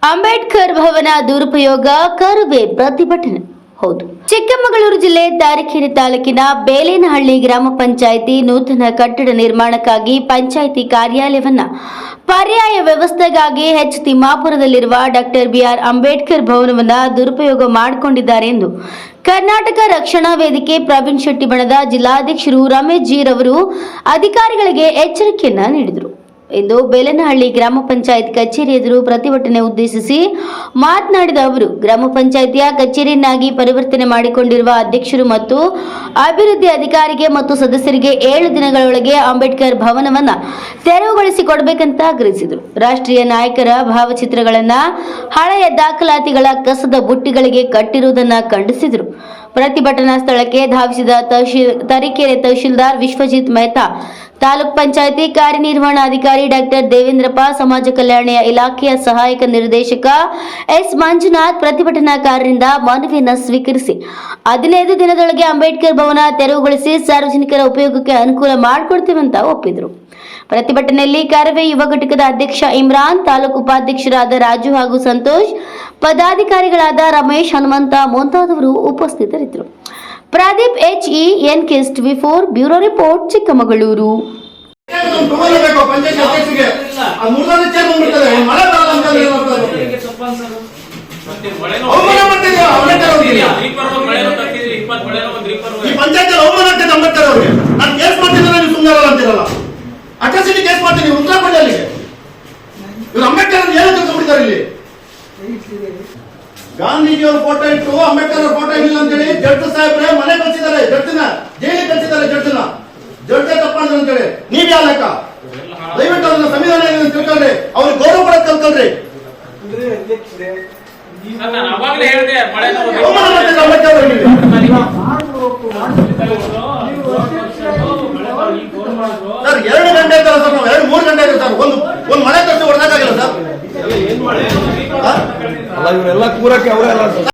ಅಂಬೇಡ್ಕರ್ ಭವನ ದುರುಪಯೋಗ ಕರುವೆ ಪ್ರತಿಭಟನೆ. ಹೌದು, ಚಿಕ್ಕಮಗಳೂರು ಜಿಲ್ಲೆ ತರೀಕೆರೆ ತಾಲೂಕಿನ ಬೇಲೇನಹಳ್ಳಿ ಗ್ರಾಮ ಪಂಚಾಯಿತಿ ನೂತನ ಕಟ್ಟಡ ನಿರ್ಮಾಣಕ್ಕಾಗಿ ಪಂಚಾಯಿತಿ ಕಾರ್ಯಾಲಯವನ್ನ ಪರ್ಯಾಯ ವ್ಯವಸ್ಥೆಗಾಗಿ ತಿಮ್ಮಾಪುರದಲ್ಲಿರುವ ಡಾಕ್ಟರ್ BR ಅಂಬೇಡ್ಕರ್ ಭವನವನ್ನ ದುರುಪಯೋಗ ಮಾಡಿಕೊಂಡಿದ್ದಾರೆ ಎಂದು ಕರ್ನಾಟಕ ರಕ್ಷಣಾ ವೇದಿಕೆ ಪ್ರವೀಣ್ ಶೆಟ್ಟಿ ಬಣದ ಜಿಲ್ಲಾಧ್ಯಕ್ಷರು ರಮೇಶ್ ಜಿ ರವರು ಅಧಿಕಾರಿಗಳಿಗೆ ಎಚ್ಚರಿಕೆಯನ್ನ ನೀಡಿದರು. ಇಂದು ಬೇಲೇನಹಳ್ಳಿ ಗ್ರಾಮ ಪಂಚಾಯತ್ ಕಚೇರಿ ಎದುರು ಪ್ರತಿಭಟನೆ ಉದ್ದೇಶಿಸಿ ಮಾತನಾಡಿದ ಅವರು, ಗ್ರಾಮ ಪಂಚಾಯಿತಿಯ ಕಚೇರಿಯನ್ನಾಗಿ ಪರಿವರ್ತನೆ ಮಾಡಿಕೊಂಡಿರುವ ಅಧ್ಯಕ್ಷರು ಮತ್ತು ಅಭಿವೃದ್ಧಿ ಅಧಿಕಾರಿಗೆ ಮತ್ತು ಸದಸ್ಯರಿಗೆ 7 ದಿನಗಳೊಳಗೆ ಅಂಬೇಡ್ಕರ್ ಭವನವನ್ನ ತೆರವುಗೊಳಿಸಿಕೊಡಬೇಕಂತ ಆಗ್ರಹಿಸಿದರು. ರಾಷ್ಟ್ರೀಯ ನಾಯಕರ ಭಾವಚಿತ್ರಗಳನ್ನ ಹಳೆಯ ದಾಖಲಾತಿಗಳ ಕಸದ ಬುಟ್ಟಿಗಳಿಗೆ ಕಟ್ಟಿರುವುದನ್ನು ಖಂಡಿಸಿದರು. ಪ್ರತಿಭಟನಾ ಸ್ಥಳಕ್ಕೆ ಧಾವಿಸಿದ ತರೀಕೆರೆ ತಹಶೀಲ್ದಾರ್ ವಿಶ್ವಜಿತ್ ಮೆಹ್ತಾ, ತಾಲೂಕ್ ಪಂಚಾಯಿತಿ ಕಾರ್ಯನಿರ್ವಹಣಾಧಿಕಾರಿ ಡಾಕ್ಟರ್ ದೇವೇಂದ್ರಪ್ಪ, ಸಮಾಜ ಕಲ್ಯಾಣ ಇಲಾಖೆಯ ಸಹಾಯಕ ನಿರ್ದೇಶಕ ಎಸ್ ಮಂಜುನಾಥ್ ಪ್ರತಿಭಟನಾಕಾರರಿಂದ ಮನವಿಯನ್ನು ಸ್ವೀಕರಿಸಿ 15 ದಿನದೊಳಗೆ ಅಂಬೇಡ್ಕರ್ ಭವನ ತೆರವುಗೊಳಿಸಿ ಸಾರ್ವಜನಿಕರ ಉಪಯೋಗಕ್ಕೆ ಅನುಕೂಲ ಮಾಡಿಕೊಡ್ತೀವಿ ಅಂತ ಒಪ್ಪಿದರು. ಪ್ರತಿಭಟನೆಯಲ್ಲಿ ಕರವೇ ಯುವ ಘಟಕದ ಅಧ್ಯಕ್ಷ ಇಮ್ರಾನ್, ತಾಲೂಕು ಉಪಾಧ್ಯಕ್ಷರಾದ ರಾಜು ಹಾಗೂ ಸಂತೋಷ್, ಪದಾಧಿಕಾರಿಗಳಾದ ರಮೇಶ್, ಹನುಮಂತ ಮುಂತಾದವರು ಉಪಸ್ಥಿತರಿದ್ದರು. Pradeep HEN ಕಿಸ್ಟ್ V4 bureau report, Chikkamagaluru. Atrocity case ಮಾಡ್ತೀನಿ, ಉತ್ತರ ಕೊಡಿ. ಅಲ್ಲಿಗೆ ಇವರು ಅಂಬೇಡ್ಕರ್ ಏನು ತಿಳ್ಕೊಂಡಿದ್ದಾರೆ? ಇಲ್ಲಿ ಗಾಂಧೀಜಿಯವರ ಫೋಟೋ ಇಟ್ಟು ಅಂಬೇಡ್ಕರ್ ಫೋಟೋ ಇಲ್ಲ ಅಂತೇಳಿ ಜಡ್ಜ್ ಸಾಹೇಬ್ರೆ ಮನೆ ಕಳಿಸಿದ್ದಾರೆ, ಜಡ್ಜನ ಜೈಲಿಗೆ ಕಳಿಸಿದ್ದಾರೆ. ಜಡ್ಜೆ ತಪ್ಪಾಂದ್ರೆ ಅಂತೇಳಿ ನೀವ್ ಯಾವ ಲೆಕ್ಕ? ದಯವಿಟ್ಟು ಅದನ್ನ ಸಂವಿಧಾನ ತಿಳ್ಕೊಳ್ರಿ, ಅವ್ರಿಗೆ ಗೌರವ ಕೊಡೋದು ಕಲ್ತ್ಕೊಳ್ರಿ. ಸರ್ 2 ಗಂಟೆ ಇರ್ತಾರೆ ಸರ್, ನಾವು 2-3 ಗಂಟೆ ಇರ್ತಾರೆ. ಒಂದು ಮಳೆ ತರಿಸಿ ಹೊಡೆದಾಗಿಲ್ಲ ಸರ್. ಅಲ್ಲ, ಇವರೆಲ್ಲ ಕೂರಕ್ಕೆ ಅವರೆಲ್ಲ